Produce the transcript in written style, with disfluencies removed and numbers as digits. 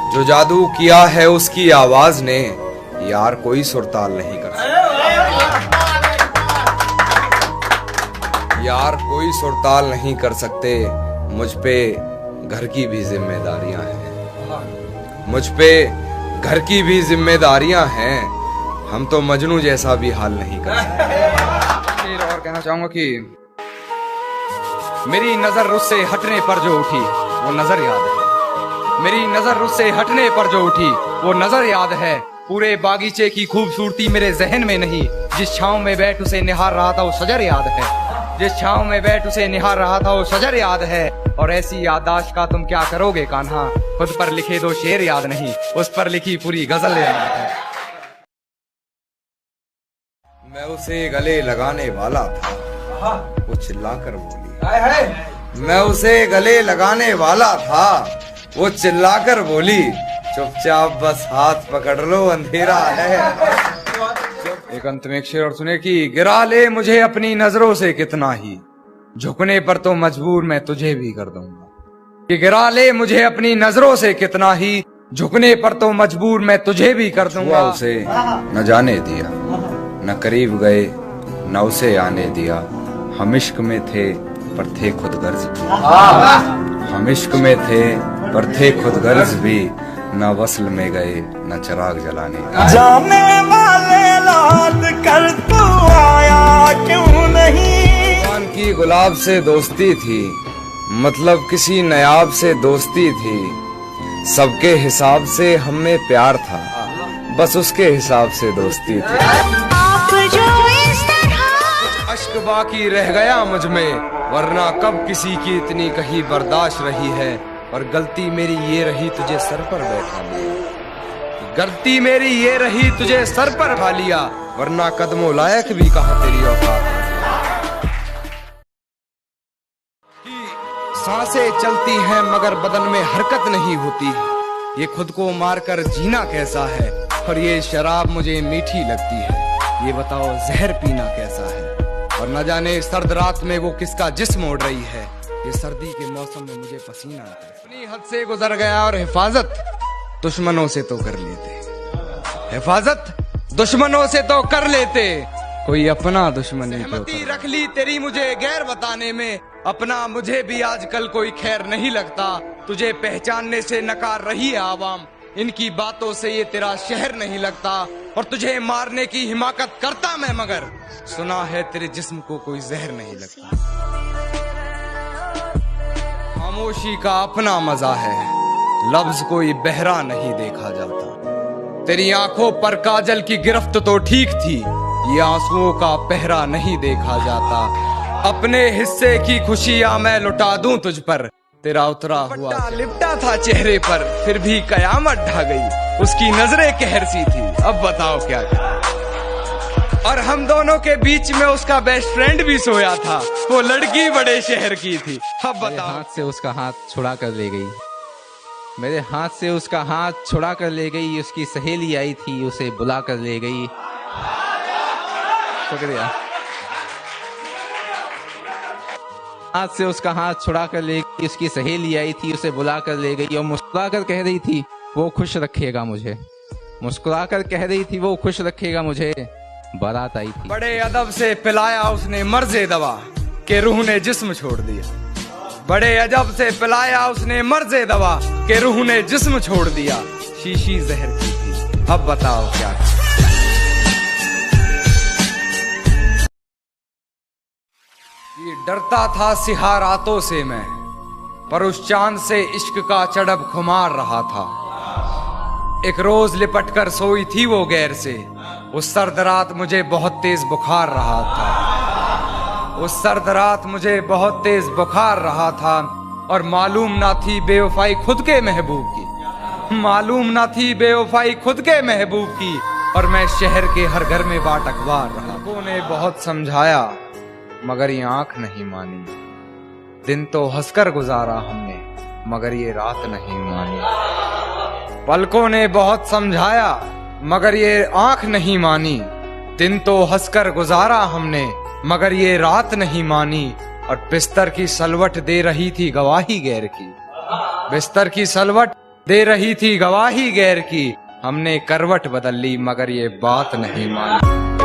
जो जादू किया है उसकी आवाज ने, यार कोई सुरताल नहीं कर सकता। यार कोई सुरताल नहीं कर सकते। मुझ पे घर की भी जिम्मेदारियां हैं, मुझ पे घर की भी जिम्मेदारियां हैं। हम तो मजनू जैसा भी हाल नहीं कर सकते। और कहना चाहूंगा कि मेरी नजर उससे हटने पर जो उठी वो नजर याद है। मेरी नजर उससे हटने पर जो उठी वो नजर याद है। पूरे बागीचे की खूबसूरती मेरे जहन में नहीं, जिस छांव में बैठ उसे निहार रहा था वो शजर याद है। जिस छांव में बैठ उसे निहार रहा था वो शजर याद है। और ऐसी याददाश्त का तुम क्या करोगे कान्हा, खुद पर लिखे दो शेर याद नहीं, उस पर लिखी पूरी गजल याद है। मैं उसे गले लगाने वाला था, वो चिल्लाकर बोली। मैं उसे गले लगाने वाला था, वो चिल्लाकर बोली, चुपचाप बस हाथ पकड़ लो अंधेरा है। एक अंत में एक शेर और सुने कि गिरा ले मुझे अपनी नजरों से कितना ही, झुकने पर तो मजबूर मैं तुझे भी कर दूंगा। कि गिरा ले मुझे अपनी नजरों से कितना ही, झुकने पर तो मजबूर मैं तुझे भी कर दूंगा। उसे न जाने दिया, न करीब गए न उसे आने दिया। हम इश्क में थे पर थे खुद गर्ज भी, हम इश्क में थे पर थे खुद गर्ज भी। न वसल में गए न चिराग जलाने। जाने वाले लाद कर तू आया क्यों नहीं। भगवान की गुलाब से दोस्ती थी, मतलब किसी नयाब से दोस्ती थी। सबके हिसाब से हमें प्यार था, बस उसके हिसाब से दोस्ती थी। आप जो इस तरह अश्क बाकी रह गया मुझ में, वरना कब किसी की इतनी कहीं बर्दाश्त रही है। और गलती मेरी ये रही तुझे सर पर बैठा लिया, गलती मेरी ये रही तुझे सर पर खा लिया, वरना कदमों लायक भी कहा तेरी औकात। सांसें चलती हैं मगर बदन में हरकत नहीं होती। ये खुद को मारकर जीना कैसा है, और ये शराब मुझे मीठी लगती है। ये बताओ जहर पीना कैसा है। और न जाने सर्द रात में वो किसका जिस्म ओढ़ रही है। ये सर्दी के मौसम में मुझे पसीना आता है। अपनी हद से गुजर गया और हिफाजत दुश्मनों से तो कर लेते, हिफाजत दुश्मनों से तो कर लेते, कोई अपना दुश्मन नहीं होता। रख ली तेरी मुझे गैर बताने में, अपना मुझे भी आजकल कोई खैर नहीं लगता। तुझे पहचानने से नकार रही है आवाम, इनकी बातों से ये तेरा शहर नहीं लगता। और तुझे मारने की हिमाकत करता मैं, मगर सुना है तेरे जिस्म को कोई जहर नहीं लगता। खामोशी का अपना मजा है, लफ्ज कोई बहरा नहीं देखा जाता। तेरी आंखों पर काजल की गिरफ्त तो ठीक थी, ये आंसुओं का पहरा नहीं देखा जाता। अपने हिस्से की खुशियां मैं लुटा दूं तुझ पर, तेरा उतरा हुआ लिपटा था चेहरे पर, फिर भी कयामत ढा गई, उसकी नजरें कहर सी थी। अब बताओ क्या करें। और हम दोनों के बीच में उसका बेस्ट फ्रेंड भी सोया था, वो लड़की बड़े शहर की थी। अब बताओ। हाथ से उसका हाथ छुड़ा कर ले गई, मेरे हाथ से उसका हाथ छुड़ा कर ले गई। उसकी सहेली आई थी, उसे बुला कर ले गई। शुक्रिया। हाथ से उसका हाथ छुड़ा कर ले गई, उसकी सहेली आई थी, उसे बुला कर ले गई। और मुस्कुरा कर कह रही थी वो खुश रखेगा मुझे, मुस्कुरा कर कह रही थी वो खुश रखेगा मुझे। बारात आई थी, बड़े अदब से पिलाया उसने मर्ज़े दवा, के रूह ने जिस्म छोड़ दिया। बड़े अदब से पिलाया उसने मर्ज़े दवा, के रूह ने जिस्म छोड़ दिया। शीशी जहर की थी, अब बताओ क्या। ये डरता था सिहा रातों से मैं, पर उस चांद से इश्क का चढ़ब खुमार रहा था। एक रोज लिपट कर सोई थी वो गैर से, उस सर्द रात मुझे बहुत तेज बुखार रहा था। उस सर्द रात मुझे बहुत तेज बुखार रहा था। और मालूम ना थी बेवफाई खुद के महबूब की, मालूम ना थी बेवफाई खुद के महबूब की। और मैं शहर के हर घर में बाट अखबार रहा। लोगों ने बहुत समझाया मगर ये आंख नहीं मानी। दिन तो हंसकर गुजारा हमने, मगर ये रात नहीं मानी। पलकों ने बहुत समझाया मगर ये आंख नहीं मानी। दिन तो हंसकर गुजारा हमने, मगर ये रात नहीं मानी। और बिस्तर की सलवट दे रही थी गवाही गैर की, बिस्तर की सलवट दे रही थी गवाही गैर की, हमने करवट बदल ली मगर ये बात नहीं मानी।